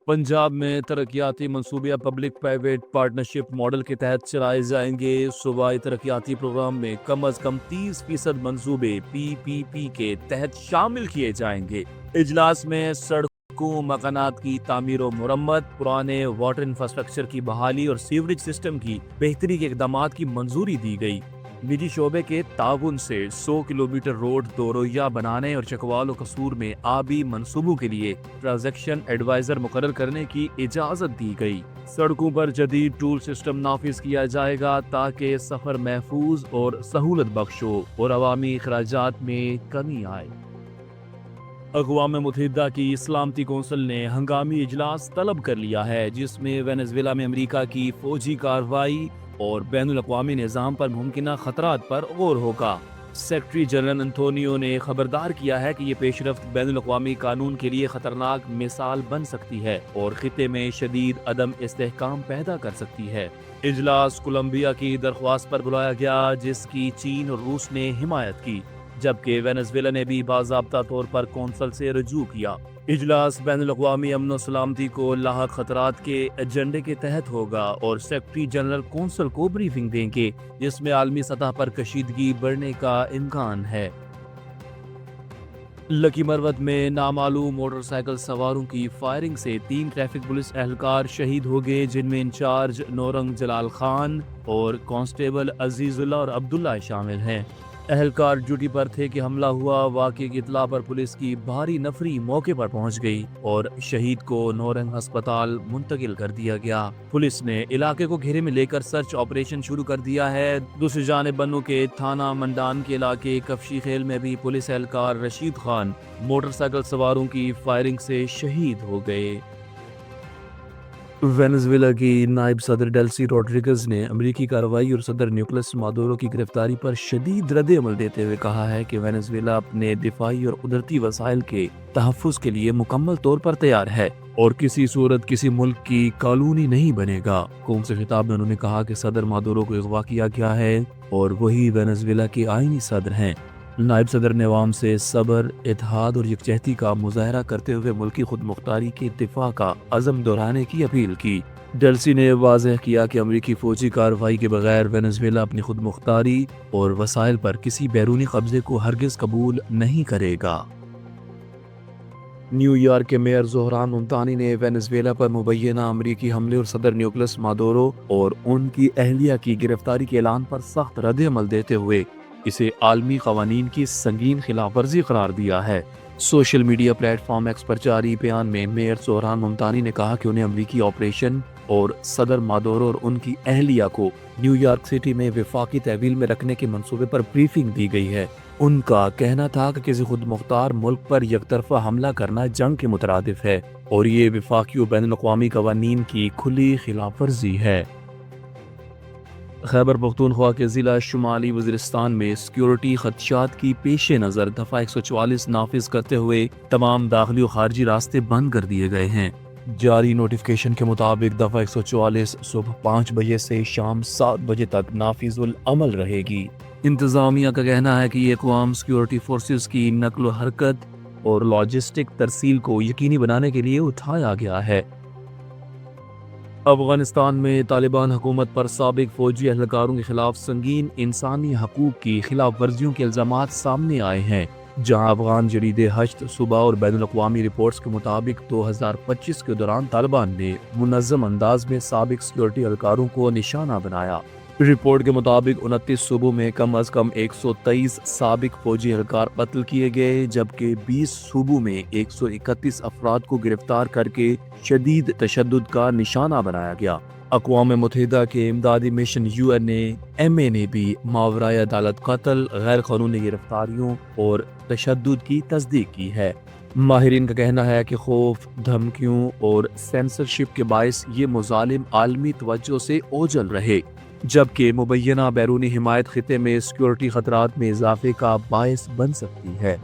पंजाब में तरक्याती मंसूबे public private partnership model के तहत चलाए जाएंगे। सूबाई तरक्याती प्रोग्राम में कम अज कम 30% मंसूबे PPP के तहत शामिल किए जाएंगे। इजलास में सड़कों, मकानात की तामीर और मुरम्मत, पुराने वाटर इंफ्रास्ट्रक्चर की बहाली और सीवरेज सिस्टम की बेहतरी के इकदाम की मंजूरी दी गई। निजी शोबे के ताउन से 100 किलोमीटर रोड दोरोया बनाने और चकवाल और कसूर में आबी मंसूबों के लिए ट्रांजैक्शन एडवाइजर मुकर्रर करने की इजाजत दी गई। सड़कों पर जदीद टूल सिस्टम नाफिज किया जाएगा ताकि सफर महफूज और सहूलत बख्श हो और अवामी अखराजात में कमी आए। अक़वाम मुत्तहिदा की सलामती कौंसिल ने हंगामी इजलास तलब कर लिया है, जिसमें वेनेजुएला में अमेरिका की फौजी कार्रवाई और बैनुल अक़वामी निज़ाम पर मुमकिन खतरात पर गौर होगा। सेक्रेटरी जनरल एंटोनियो ने खबरदार किया है कि ये पेशरफ्त बैनुल अक़वामी कानून के लिए खतरनाक मिसाल बन सकती है और खिते में शदीद अदम इस्तेहकाम पैदा कर सकती है। इजलास कोलंबिया की दरख्वास्त पर बुलाया गया, जिसकी चीन और रूस ने हिमायत की, जबकि वेनेजुएला ने भी बाज़ाब्ता तौर पर कौंसल से रजू किया। इजलास बैनुल-अक़वामी अमन सलामती को लाहक खतरात के एजेंडे के तहत होगा और सेक्रेटरी जनरल कौंसल को ब्रीफिंग देंगे, जिसमें आलमी सतह पर कशीदगी बढ़ने का इम्कान है। लकी मरवत में नामालूम मोटरसाइकिल सवारों की फायरिंग से 3 ट्रैफिक पुलिस एहलकार शहीद हो गए, जिनमें इंचार्ज नौरंग जलाल खान और कांस्टेबल अजीजुल्लाह और अब्दुल्ला शामिल हैं। एहलकार ड्यूटी पर थे कि हमला हुआ। वाक़े की इत्तला पर पुलिस की भारी नफरी मौके पर पहुंच गई और शहीद को नौरंग अस्पताल मुंतकिल कर दिया गया। पुलिस ने इलाके को घेरे में लेकर सर्च ऑपरेशन शुरू कर दिया है। दूसरी जानिब बन्नू के थाना मंडान के इलाके कफशी खेल में भी पुलिस एहलकार रशीद खान मोटरसाइकिल सवारों की फायरिंग से शहीद हो गए। वेनेजुएला की नायब सदर डेल्सी रोड्रिगेज ने अमरीकी कार्रवाई और सदर निकोलस मादुरो की गिरफ्तारी पर शदीद रद्द अमल देते हुए कहा है कि वेनेजुएला अपने दिफाई और कुदरती वसाइल के तहफ़्फ़ुज़ के लिए मुकम्मल तौर पर तैयार है और किसी सूरत किसी मुल्क की कॉलोनी नहीं बनेगा। कौम से खिताब में उन्होंने कहा कि सदर मादुरो को अगवा किया गया है और वही वेनेजुएला के आईनी सदर हैं। नायब सदर ने अवाम से सब्र, इत्तेहाद और यकजहती का मुजाहरा करते हुए मुल्की खुद मुख्तारी के दिफा का अज़म दोहराने की अपील की। डेल्सी ने वाज़ेह किया कि अमरीकी फौजी कार्रवाई के बगैर वेनेजुएला अपनी खुद मुख्तारी और वसाइल पर किसी बैरूनी कब्जे को हरगिज़ कबूल नहीं करेगा। न्यूयॉर्क के मेयर ज़ोहरान मुमतानी ने वेनेजुएला पर मुबैना अमरीकी हमले और सदर निकोलस मादुरो और उनकी अहलिया की गिरफ्तारी के ऐलान पर सख्त रद्द अमल देते हुए इसे आलमी क़वानीन की संगीन खिलाफ वर्जी करार दिया है। सोशल मीडिया प्लेटफॉर्म एक्स पर जारी बयान में मेयर ज़ोहरान मुमतानी ने कहा कि उन्हें अमरीकी ऑपरेशन और सदर मादुरो और उनकी अहलिया को न्यूयॉर्क सिटी में वफाकी तहवील में रखने के मंसूबे पर ब्रीफिंग दी गई है। उनका कहना था कि किसी खुद मुख्तार मुल्क पर यकतरफा हमला करना जंग के मुतरादिफ है और ये वफाकी और बैनुल-अक़वामी क़वानीन की खुली खिलाफ वर्जी है। खैबर पख्तूनख्वा के ज़िला शुमाली वज़ीरिस्तान में सिक्योरिटी खदशात की पेश नज़र दफ़ा 144 नाफिज करते हुए तमाम दाखिली और खारजी रास्ते बंद कर दिए गए हैं। जारी नोटिफिकेशन के मुताबिक दफ़ा 144 सुबह 5 बजे से शाम 7 बजे तक नाफिजुल अमल रहेगी। इंतज़ामिया का कहना है कि ये अक़वाम सिक्योरिटी फोर्सेस की नक्ल व हरकत और लॉजिस्टिक तरसील को यकीनी बनाने के लिए उठाया गया है। अफगानिस्तान में तालिबान हुकूमत पर साबिक फौजी एहलकारों के खिलाफ संगीन इंसानी हकूक की खिलाफ वर्जियों के इल्ज़ामात सामने आए हैं, जहां अफगान जरीदे हश्त सुबह और बैनुल-अक़वामी रिपोर्ट्स के मुताबिक 2025 के दौरान तालिबान ने मुनज़्ज़म अंदाज में साबिक सिक्योरिटी एहलकारों को निशाना बनाया। रिपोर्ट के मुताबिक 29 सूबों में कम अज कम 123 साबिक फौजी एहलकार कत्ल किए गए, जबकि 20 सूबों में 131 अफराद को गिरफ्तार करके शदीद तशद्दुद का निशाना बनाया गया। अक़वाम मुत्तहिदा के इमदादी मिशन UNAMA ने भी मावराए अदालत कत्ल, गैर कानूनी गिरफ्तारियों और तशद्दुद की तस्दीक की है। माहिरीन का कहना है कि खौफ, धमकियों और सेंसरशिप के बायस ये मुजालिम आलमी तवज्जो से ओझल रहे, जबकि मुबैना बैरूनी हिमायत खिते में सिक्योरिटी खतरात में इजाफे का बायस बन सकती है।